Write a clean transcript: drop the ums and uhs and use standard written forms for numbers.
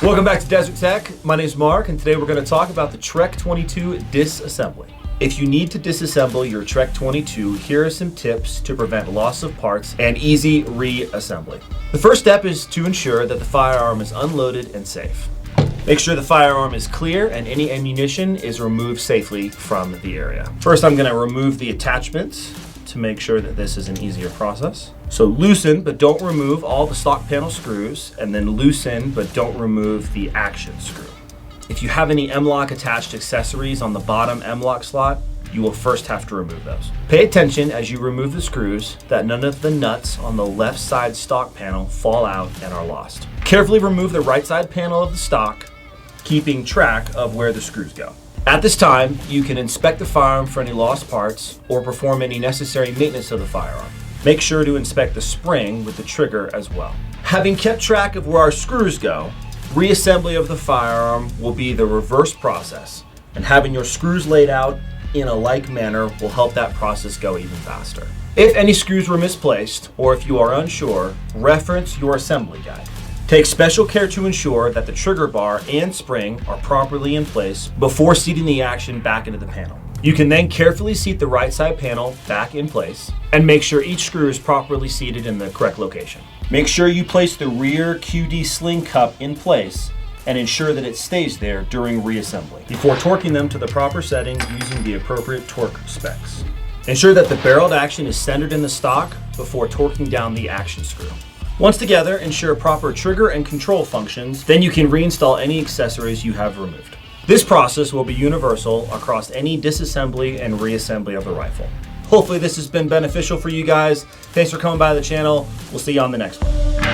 Welcome back to Desert Tech. My name is Mark, and today we're going to talk about the TREK-22 disassembly. If you need to disassemble your TREK-22, here are some tips to prevent loss of parts and easy reassembly. The first step is to ensure that the firearm is unloaded and safe. Make sure the firearm is clear and any ammunition is removed safely from the area. First, I'm going to remove the attachments to make sure that this is an easier process. So loosen but don't remove all the stock panel screws, and then loosen but don't remove the action screw. If you have any M-LOK attached accessories on the bottom M-LOK slot, you will first have to remove those. Pay attention as you remove the screws that none of the nuts on the left side stock panel fall out and are lost. Carefully remove the right side panel of the stock, keeping track of where the screws go. At this time, you can inspect the firearm for any lost parts or perform any necessary maintenance of the firearm. Make sure to inspect the spring with the trigger as well. Having kept track of where our screws go, reassembly of the firearm will be the reverse process, and having your screws laid out in a like manner will help that process go even faster. If any screws were misplaced, or if you are unsure, reference your assembly guide. Take special care to ensure that the trigger bar and spring are properly in place before seating the action back into the panel. You can then carefully seat the right side panel back in place and make sure each screw is properly seated in the correct location. Make sure you place the rear QD sling cup in place and ensure that it stays there during reassembly before torquing them to the proper setting using the appropriate torque specs. Ensure that the barreled action is centered in the stock before torquing down the action screw. Once together, ensure proper trigger and control functions, then you can reinstall any accessories you have removed. This process will be universal across any disassembly and reassembly of the rifle. Hopefully this has been beneficial for you guys. Thanks for coming by the channel. We'll see you on the next one.